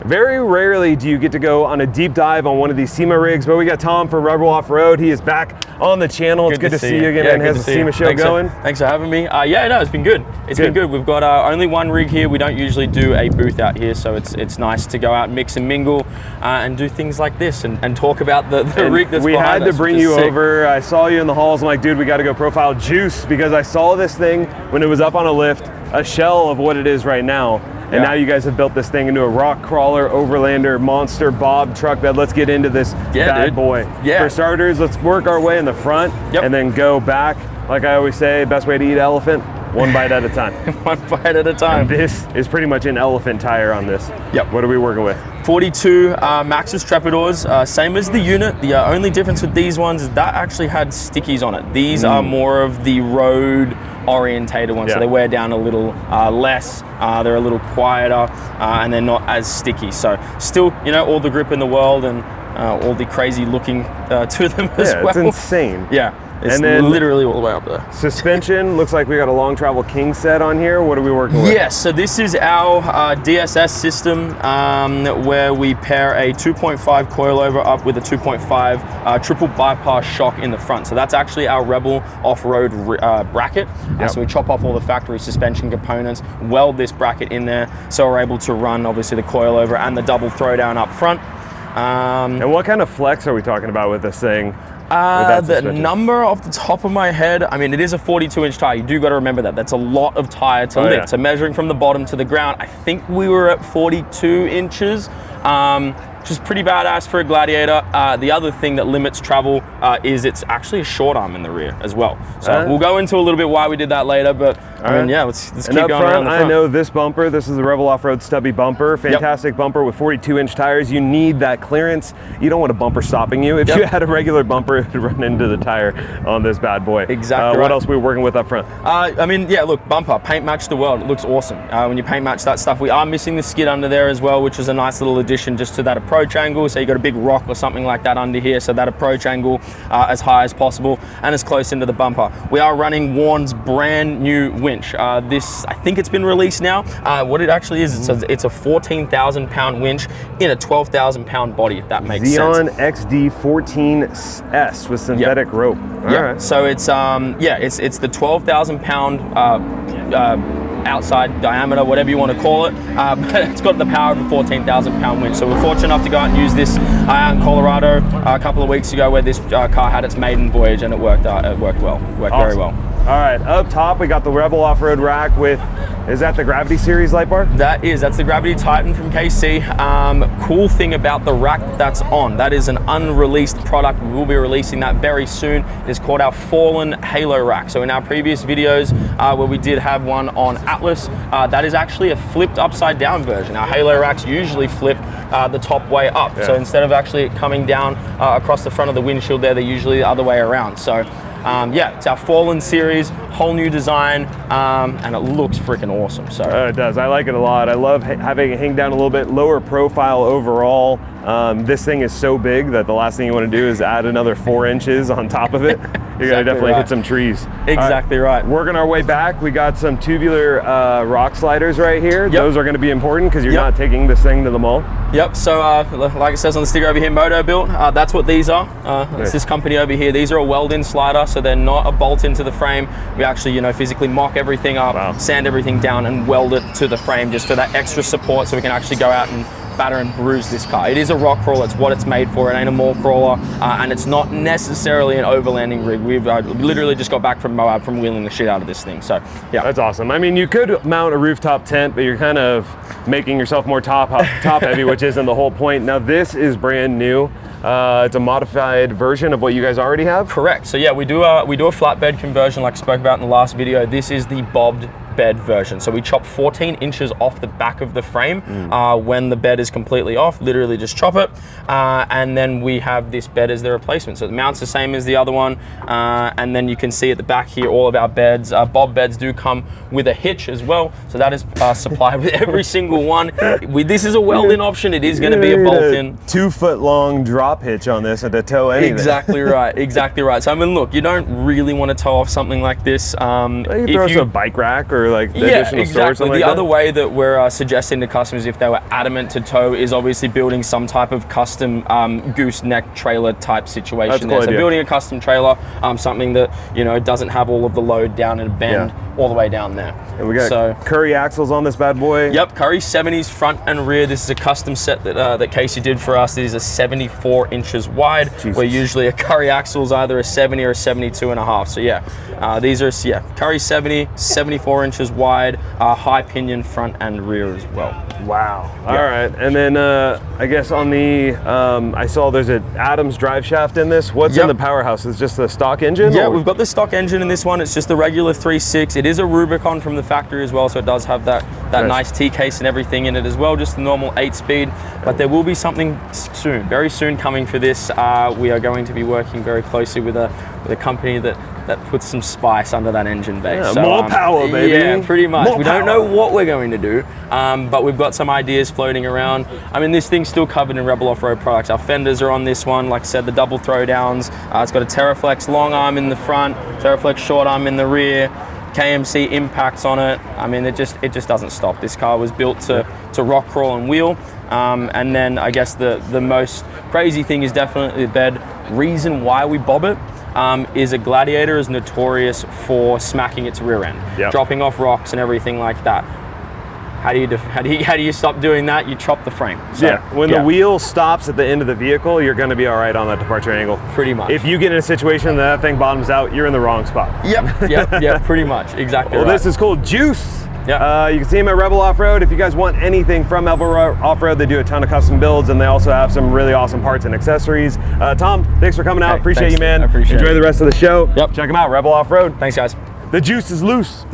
Very rarely do you get to go on a deep dive on one of these SEMA rigs, but we got Tom from Rebel Offroad. He is back on the channel. It's good to see you again, and has the SEMA Show going. Thanks for having me. Yeah, no, it's been good. It's been good. We've got only one rig here. We don't usually do a booth out here, so it's nice to go out and mix and mingle and do things like this and talk about the rig that's behind us. We had to bring you over. I saw you in the halls. I'm like, dude, we got to go profile Juice, because I saw this thing when it was up on a lift, a shell of what it is right now. And now you guys have built this thing into a rock crawler, overlander, monster, bob truck bed. Let's get into this bad boy. For starters, let's work our way in the front and then go back. Like I always say, best way to eat elephant, one bite at a time. One bite at a time. And this is pretty much an elephant tire on this. What are we working with? 42 Maxxis Trapidors, same as the unit. The only difference with these ones is that actually had stickies on it. These are more of the road orientated ones, so they wear down a little less, they're a little quieter, and they're not as sticky. So still, you know, all the grip in the world and all the crazy looking to them as well. It's insane. It's and then literally all the way up there. Suspension, looks like we got a long travel king set on here. What are we working with? Yes, so this is our DSS system where we pair a 2.5 coilover up with a 2.5 triple bypass shock in the front. So that's actually our Rebel Offroad bracket. So we chop off all the factory suspension components, weld this bracket in there, so we're able to run obviously the coilover and the double throwdown up front. And what kind of flex are we talking about with this thing? The number off the top of my head, I mean, it is a 42-inch tire. You do got to remember that. That's a lot of tire to lift. So measuring from the bottom to the ground, I think we were at 42 inches, which is pretty badass for a Gladiator. The other thing that limits travel is it's actually a short arm in the rear as well. So we'll go into a little bit why we did that later, but I mean, let's keep going around the front. I know this bumper, this is the Rebel Offroad stubby bumper, fantastic bumper with 42-inch tires. You need that clearance. You don't want a bumper stopping you. If you had a regular bumper, it would run into the tire on this bad boy. Exactly What else are we working with up front? I mean, look, bumper, paint match the world. It looks awesome. When you paint match that stuff, we are missing the skid under there as well, which is a nice little addition just to that approach angle. So you got a big rock or something like that under here, so that approach angle as high as possible and as close into the bumper. We are running Warn's brand new winch. This, I think it's been released now. What it actually is, it's a 14,000 pound winch in a 12,000 pound body, if that makes sense. Xeon XD14S with synthetic rope. So it's it's the 12,000 pound outside diameter, whatever you want to call it, but it's got the power of a 14,000 pound winch. So we're fortunate enough to go out and use this out in Colorado a couple of weeks ago, where this car had its maiden voyage, and it worked well, very well. All right, up top we got the Rebel Offroad rack with, is that the Gravity Series light bar? That's the Gravity Titan from KC. Cool thing about the rack that's on, that is an unreleased product. We will be releasing that very soon. It is called our Fallen Halo rack. So in our previous videos where we did have one on Atlas, that is actually a flipped upside down version. Our Halo racks usually flip the top way up. So instead of actually coming down across the front of the windshield there, they're usually the other way around. So it's our Fallen series, whole new design, and it looks freaking awesome. So it does. I like it a lot. I love having it hang down a little bit, lower profile overall. This thing is so big that the last thing you want to do is add another 4 inches on top of it. You're gonna definitely hit some trees. Exactly right. Working our way back, we got some tubular rock sliders right here. Those are gonna be important because you're not taking this thing to the mall. So like it says on the sticker over here, Moto Built, that's what these are. It's this company over here. These are a weld-in slider, so they're not a bolt into the frame. We actually, physically mock everything up, sand everything down, and weld it to the frame just for that extra support, so we can actually go out and batter and bruise this car. It is a rock crawler. It's what it's made for. It ain't a mall crawler, and it's not necessarily an overlanding rig. We've literally just got back from Moab from wheeling the shit out of this thing. So that's awesome. I mean, you could mount a rooftop tent, but you're kind of making yourself more top heavy, which isn't the whole point. Now this is brand new. It's a modified version of what you guys already have. Correct. So we do a flatbed conversion, like I spoke about in the last video. This is the bobbed bed version. So we chop 14 inches off the back of the frame when the bed is completely off. Literally just chop it, and then we have this bed as the replacement. So the mount's the same as the other one, and then you can see at the back here all of our beds. Bob beds do come with a hitch as well, so that is supplied with every single one. This is a weld-in option. It is going to be a bolt-in. 2 foot long drop hitch on this and to tow anything. Exactly right. Exactly right. So I mean, look, you don't really want to tow off something like this. You throw us a bike rack or for like the additional storage? Exactly. Like the other way that we're suggesting to customers, if they were adamant to tow, is obviously building some type of custom gooseneck trailer type situation. That's a cool So idea. building a custom trailer, something that doesn't have all of the load down in a bend all the way down there. And we got Curry axles on this bad boy. Yep, Curry 70s front and rear. This is a custom set that Casey did for us. These are 74 inches wide. Jesus. Where usually a Curry axle is either a 70 or a 72 and a half. So these are Curry 70, 74 inches wide, high pinion front and rear as well. Wow. All right. And then I guess on the, I saw there's an Adams drive shaft in this. What's in the powerhouse? It's just the stock engine? Yeah, or? we've got the stock engine in this one. It's just the regular 3.6. It is a Rubicon from the factory as well, so it does have that nice T-case and everything in it as well, just the normal 8-speed. But there will be something soon, very soon coming for this. We are going to be working very closely with a company that puts some spice under that engine base. Yeah, so, more power, baby. Yeah, pretty much. More we don't know what we're going to do, but we've got some ideas floating around. I mean, this thing's still covered in Rebel Offroad products. Our fenders are on this one. Like I said, the double throwdowns. It's got a TerraFlex long arm in the front, TerraFlex short arm in the rear, KMC impacts on it. I mean, it just doesn't stop. This car was built to rock, crawl, and wheel. And then I guess the most crazy thing is definitely the bed. Reason why we bob it is a Gladiator is notorious for smacking its rear end, dropping off rocks and everything like that. How do you stop doing that? You chop the frame. So, when the wheel stops at the end of the vehicle, you're going to be all right on that departure angle. Pretty much. If you get in a situation that thing bottoms out, you're in the wrong spot. Yep, pretty much, exactly. Well, right. this is called Juice. Yeah. You can see them at Rebel Offroad. If you guys want anything from Rebel Offroad, they do a ton of custom builds, and they also have some really awesome parts and accessories. Tom, thanks for coming out. Appreciate you, man. I appreciate Enjoy it. the rest of the show. Yep. Check them out, Rebel Offroad. Thanks, guys. The juice is loose.